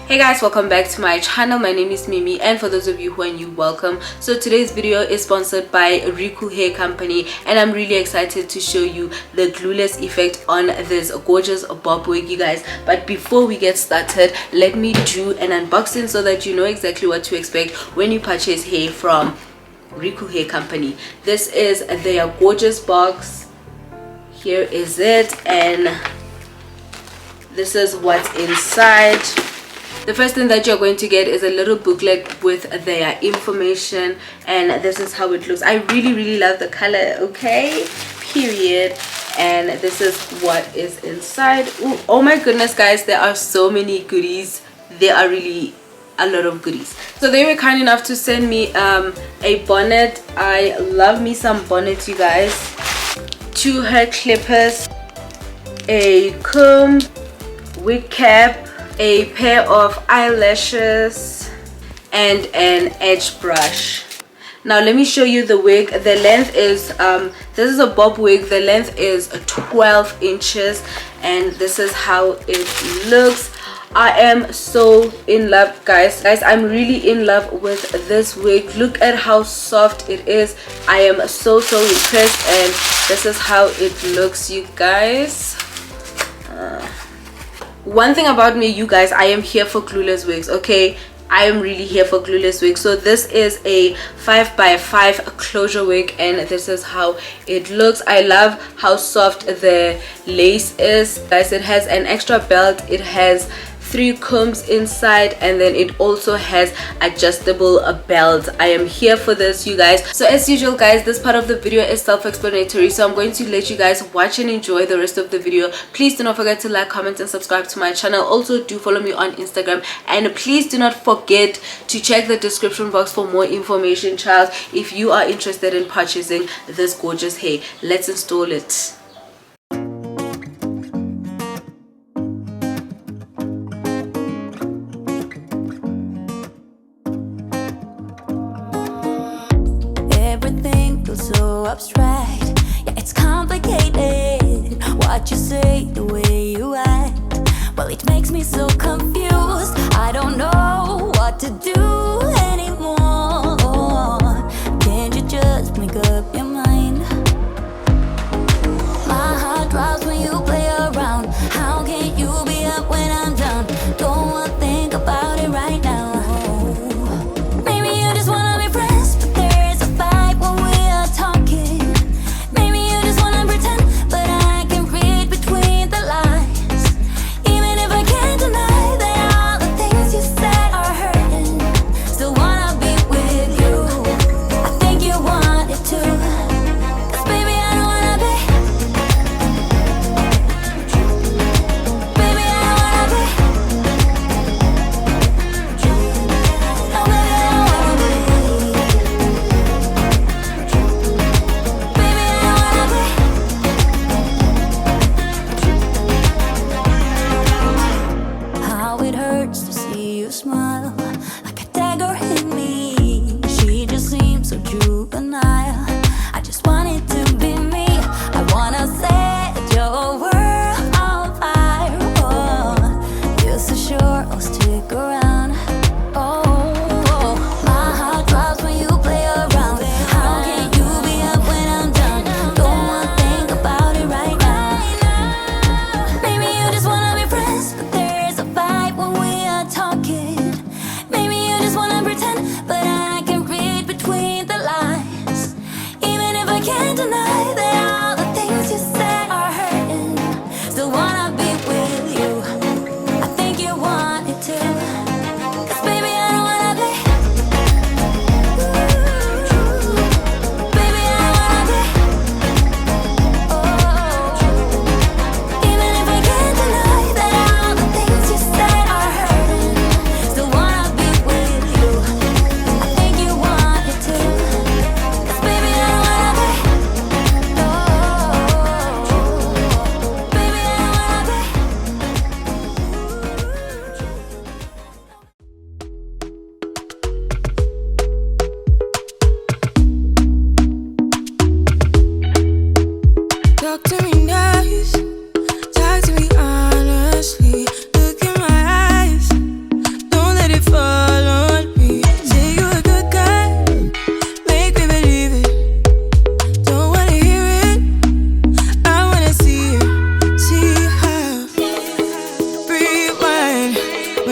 Hey guys, welcome back to my channel. My name is Mimi, and for those of you who are new, welcome. So today's video is sponsored by Recool hair company, and I'm really excited to show you the glueless effect on this gorgeous bob wig, you guys. But before we get started, let me do an unboxing so that you know exactly what to expect when you purchase hair from Recool hair company. This is their gorgeous box. Here is it, and this is what's inside. The first thing that you're going to get is a little booklet with their information, and this is how it looks. I really love the color, okay, period. And this is what is inside. Ooh, oh my goodness, guys, there are so many goodies. There are really a lot of goodies. So they were kind enough to send me a bonnet. I love me some bonnets, you guys. 2 hair clippers, a comb, wig cap, a pair of eyelashes, and an edge brush. Now let me show you the wig. The length is this is a bob wig. The length is 12 inches, and this is how it looks. I am so in love, guys. I'm really in love with this wig. Look at how soft it is. I am so impressed, and this is how it looks, you guys. One thing about me, you guys, I am here for glueless wigs, okay? I am really here for glueless wigs. So this is a 5x5 closure wig, and this is how it looks. I love how soft the lace is, guys. It has an extra belt, it has 3 combs inside, and then it also has adjustable belt. I am here for this, you guys. So as usual, guys, this part of the video is self-explanatory, so I'm going to let you guys watch and enjoy the rest of the video. Please do not forget to like, comment, and subscribe to my channel. Also, do follow me on Instagram, and please do not forget to check the description box for more information, child, if you are interested in purchasing this gorgeous hair. Let's install it. So abstract, yeah, it's complicated. What you say, the way you act, well, it makes me so confused. I don't know what to do anymore. Can't you just make up your mind? My heart drops when you play around. How can you be up when I'm down? Don't wanna think about it right now. Maybe you just wanna be friends, but there is a fight when we are talking. Maybe you just wanna pretend, but I can read between the lines. Even if I can't deny that all the things you said are hurting, still wanna be with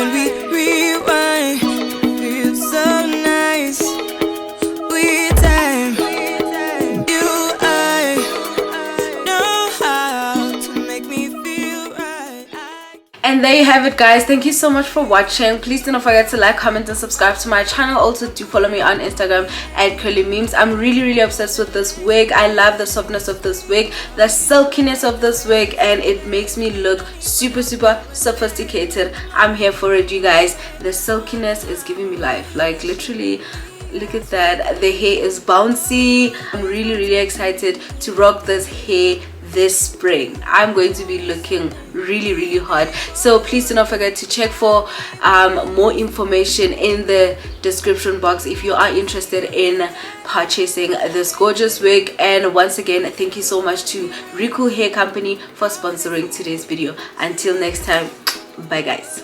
when we rewind. Feels so nice. With time, you I know how to make me feel right. And there you have it, guys. Thank you so much for watching. Please do not forget to like, comment and subscribe to my channel. Also do follow me on Instagram at Curly Memes. I'm really obsessed with this wig. I love the softness of this wig, the silkiness of this wig, and it makes me look super sophisticated. I'm here for it, you guys. The silkiness is giving me life, like literally. Look at that. The hair is bouncy. I'm really excited to rock this hair this spring. I'm going to be looking really hot. So please do not forget to check for more information in the description box if you are interested in purchasing this gorgeous wig. And once again, thank you so much to Recool Hair Company for sponsoring today's video. Until next time, bye guys.